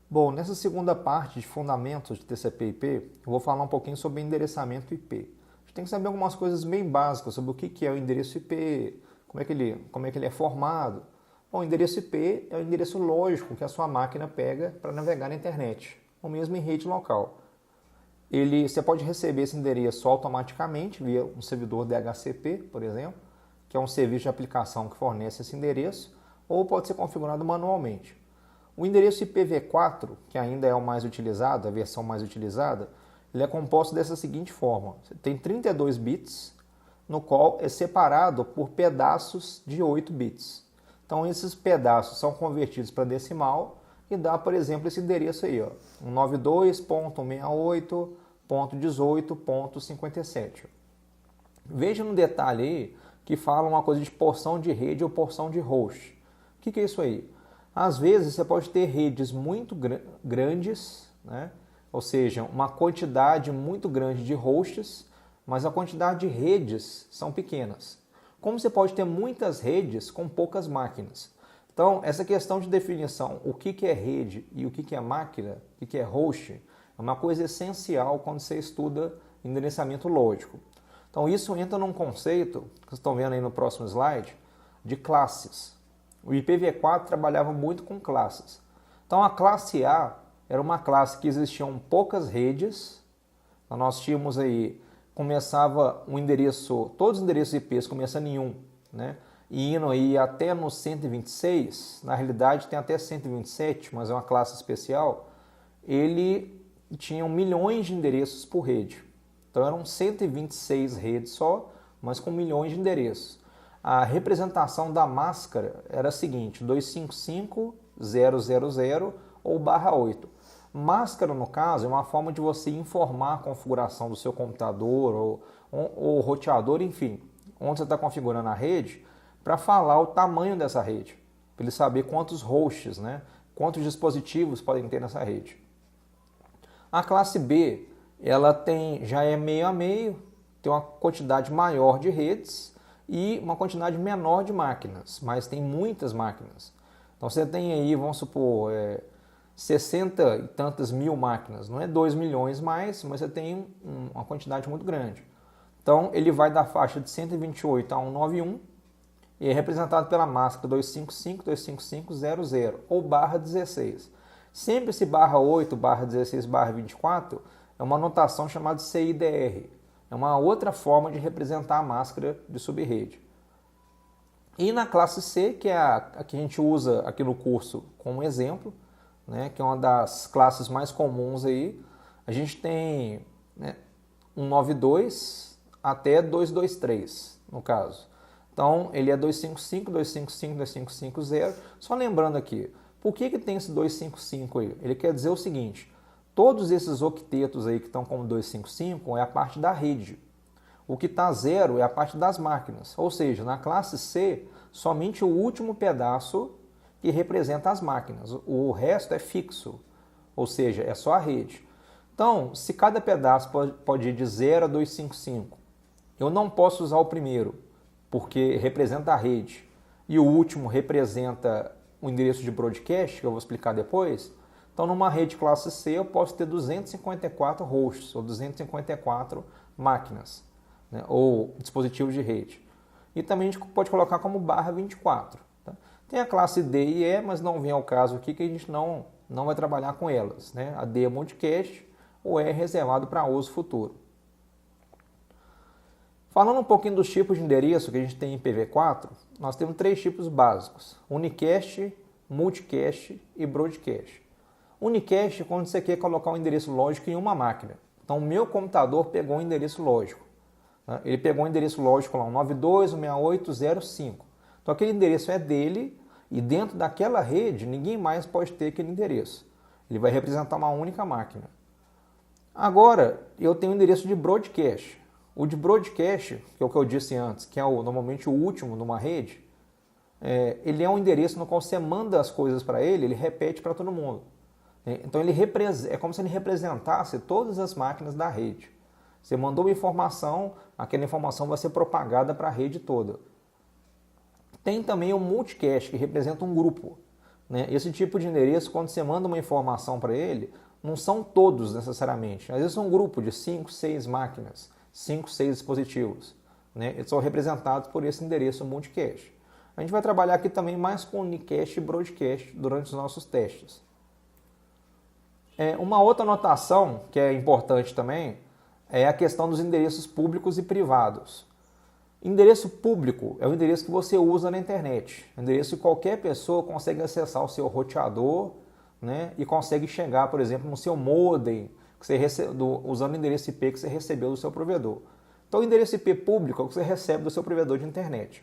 Bom, nessa segunda parte de fundamentos de TCP/IP, eu vou falar um pouquinho sobre endereçamento IP. A gente tem que saber algumas coisas bem básicas sobre o que é o endereço IP, como é que ele é formado. Bom, o endereço IP é o endereço lógico que a sua máquina pega para navegar na internet, ou mesmo em rede local. Você pode receber esse endereço automaticamente via um servidor DHCP, por exemplo, que é um serviço de aplicação que fornece esse endereço, ou pode ser configurado manualmente. O endereço IPv4, que ainda é o mais utilizado, a versão mais utilizada, ele é composto dessa seguinte forma. Você tem 32 bits, no qual é separado por pedaços de 8 bits. Então esses pedaços são convertidos para decimal e dá, por exemplo, esse endereço aí, ó, 192.68.18.57. Veja no detalhe aí que fala uma coisa de porção de rede ou porção de host. O que é isso aí? Às vezes você pode ter redes muito grandes, né? Ou seja, uma quantidade muito grande de hosts, mas a quantidade de redes são pequenas. Como você pode ter muitas redes com poucas máquinas? Então, essa questão de definição, o que é rede e o que é máquina, o que é host, é uma coisa essencial quando você estuda endereçamento lógico. Então, isso entra num conceito, que vocês estão vendo aí no próximo slide, de classes. O IPv4 trabalhava muito com classes. Então, a classe A era uma classe que existiam poucas redes. Então, nós tínhamos aí, começava um endereço, todos os endereços IPs começando em 1, né? E indo aí até no 126, na realidade tem até 127, mas é uma classe especial, ele tinha milhões de endereços por rede. Então eram 126 redes só, mas com milhões de endereços. A representação da máscara era a seguinte, 255.0.0.0 ou /8. Máscara, no caso, é uma forma de você informar a configuração do seu computador ou roteador, enfim, onde você está configurando a rede, para falar o tamanho dessa rede, para ele saber quantos hosts, né, quantos dispositivos podem ter nessa rede. A classe B, ela já é meio a meio, tem uma quantidade maior de redes e uma quantidade menor de máquinas, mas tem muitas máquinas. Então você tem aí, vamos supor, 60 e tantas mil máquinas, não é 2 milhões mais, mas você tem uma quantidade muito grande. Então ele vai da faixa de 128 a 191 e é representado pela máscara 255.255.0.0 ou /16. Sempre esse /8, /16, /24 é uma notação chamada CIDR. É uma outra forma de representar a máscara de subrede. E na classe C, que é a que a gente usa aqui no curso como exemplo, né, que é uma das classes mais comuns aí, a gente tem, né, 192 até 223, no caso. Então, ele é 255, 255, 255.0. Só lembrando aqui, por que tem esse 255 aí? Ele quer dizer o seguinte, todos esses octetos aí que estão como 255 é a parte da rede. O que está 0 é a parte das máquinas. Ou seja, na classe C, somente o último pedaço que representa as máquinas. O resto é fixo, ou seja, é só a rede. Então, se cada pedaço pode ir de 0 a 255, eu não posso usar o primeiro, porque representa a rede, e o último representa o endereço de broadcast, que eu vou explicar depois. Então, numa rede classe C, eu posso ter 254 hosts, ou 254 máquinas, né, ou dispositivos de rede. E também a gente pode colocar como /24. Tá? Tem a classe D e E, mas não vem ao caso aqui, que a gente não vai trabalhar com elas. Né? A D é multicast, o E é reservado para uso futuro. Falando um pouquinho dos tipos de endereço que a gente tem em IPv4, nós temos 3 tipos básicos: unicast, multicast e broadcast. Unicast é quando você quer colocar um endereço lógico em uma máquina. Então, o meu computador pegou um endereço lógico. Né? Ele pegou um endereço lógico lá, 192.168.0.5. Então, aquele endereço é dele e dentro daquela rede, ninguém mais pode ter aquele endereço. Ele vai representar uma única máquina. Agora, eu tenho o endereço de broadcast. O de broadcast, que é o que eu disse antes, que é normalmente o último numa rede, ele é um endereço no qual você manda as coisas para ele repete para todo mundo. Então é como se ele representasse todas as máquinas da rede. Você mandou uma informação, aquela informação vai ser propagada para a rede toda. Tem também o multicast, que representa um grupo. né? Esse tipo de endereço, quando você manda uma informação para ele, não são todos necessariamente. Às vezes é um grupo de 5, 6 máquinas, 5, 6 dispositivos, né? Eles são representados por esse endereço multicast. A gente vai trabalhar aqui também mais com unicast e broadcast durante os nossos testes. Uma outra anotação que é importante também é a questão dos endereços públicos e privados. Endereço público é o endereço que você usa na internet. O endereço que qualquer pessoa consegue acessar o seu roteador, né, e consegue chegar, por exemplo, no seu modem, que você usando o endereço IP que você recebeu do seu provedor. Então, o endereço IP público é o que você recebe do seu provedor de internet.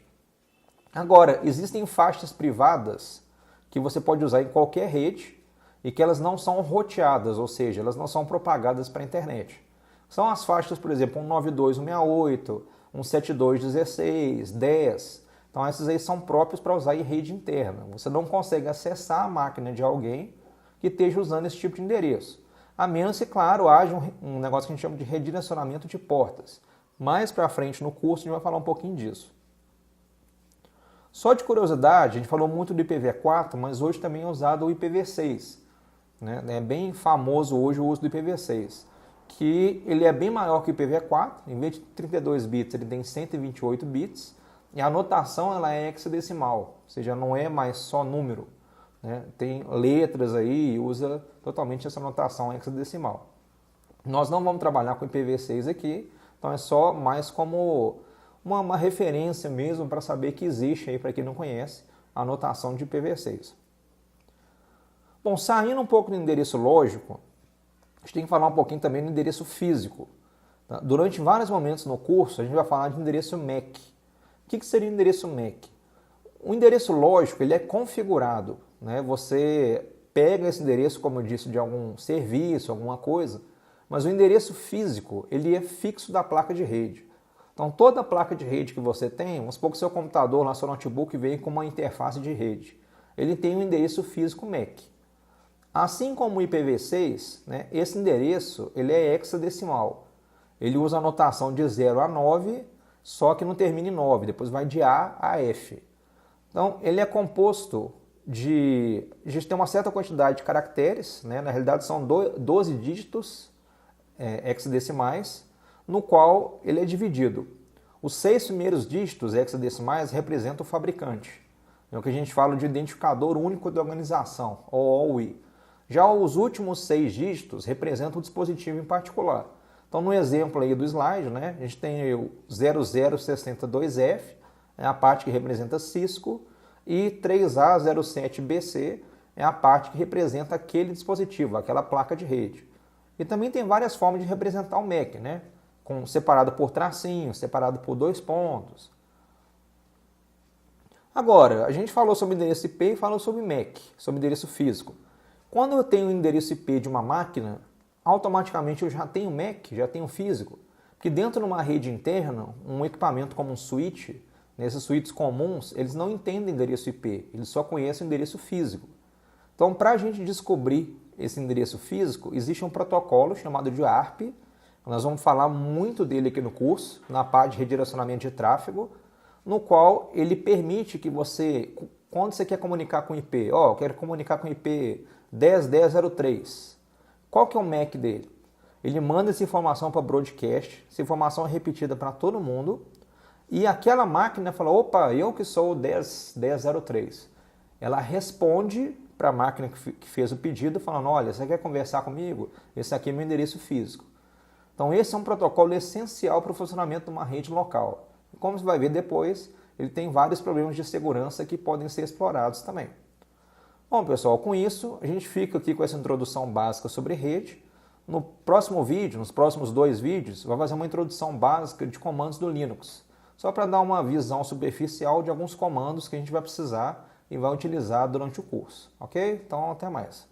Agora, existem faixas privadas que você pode usar em qualquer rede e que elas não são roteadas, ou seja, elas não são propagadas para a internet. São as faixas, por exemplo, 192.168, 172.16, 10. Então, essas aí são próprios para usar em rede interna. Você não consegue acessar a máquina de alguém que esteja usando esse tipo de endereço. A menos que, claro, haja um negócio que a gente chama de redirecionamento de portas. Mais para frente no curso a gente vai falar um pouquinho disso. Só de curiosidade, a gente falou muito do IPv4, mas hoje também é usado o IPv6. Né? É bem famoso hoje o uso do IPv6, que ele é bem maior que o IPv4, em vez de 32 bits, ele tem 128 bits, e a anotação ela é hexadecimal, ou seja, não é mais só número, né? Tem letras aí e usa totalmente essa anotação hexadecimal. Nós não vamos trabalhar com IPv6 aqui, então é só mais como uma referência mesmo para saber que existe aí, para quem não conhece, a anotação de IPv6. Bom, saindo um pouco do endereço lógico, a gente tem que falar um pouquinho também do endereço físico. Tá? Durante vários momentos no curso, a gente vai falar de endereço MAC. O que seria o endereço MAC? O endereço lógico ele é configurado. Né? Você pega esse endereço, como eu disse, de algum serviço, alguma coisa, mas o endereço físico ele é fixo da placa de rede. Então, toda placa de rede que você tem, vamos supor que seu computador, lá, seu notebook, vem com uma interface de rede. Ele tem um endereço físico MAC. Assim como o IPv6, né, esse endereço ele é hexadecimal. Ele usa a notação de 0 a 9, só que não termina em 9, depois vai de A a F. Então, ele é composto de... A gente tem uma certa quantidade de caracteres, né, na realidade são 12 dígitos hexadecimais, no qual ele é dividido. Os 6 primeiros dígitos hexadecimais representam o fabricante. É o que a gente fala de identificador único da organização, ou OUI. Já os últimos 6 dígitos representam o dispositivo em particular. Então, no exemplo aí do slide, né, a gente tem o 0062F, é a parte que representa Cisco, e 3A07BC é a parte que representa aquele dispositivo, aquela placa de rede. E também tem várias formas de representar o MAC, né, separado por tracinhos, separado por 2 pontos. Agora, a gente falou sobre endereço IP e falou sobre MAC, sobre endereço físico. Quando eu tenho o endereço IP de uma máquina, automaticamente eu já tenho MAC, já tenho físico. Porque dentro de uma rede interna, um equipamento como um switch, nesses switches comuns, eles não entendem endereço IP, eles só conhecem o endereço físico. Então, para a gente descobrir esse endereço físico, existe um protocolo chamado de ARP. Nós vamos falar muito dele aqui no curso, na parte de redirecionamento de tráfego, no qual ele permite que você, quando você quer comunicar com IP, eu quero comunicar com IP 10.10.03, qual que é o MAC dele? Ele manda essa informação para broadcast, essa informação é repetida para todo mundo, e aquela máquina fala, opa, eu que sou o 10.10.03. Ela responde para a máquina que fez o pedido, falando, olha, você quer conversar comigo? Esse aqui é meu endereço físico. Então, esse é um protocolo essencial para o funcionamento de uma rede local. Como você vai ver depois, ele tem vários problemas de segurança que podem ser explorados também. Bom, pessoal, com isso, a gente fica aqui com essa introdução básica sobre rede. No próximo vídeo, nos próximos 2 vídeos, vai fazer uma introdução básica de comandos do Linux, só para dar uma visão superficial de alguns comandos que a gente vai precisar e vai utilizar durante o curso, ok? Então, até mais.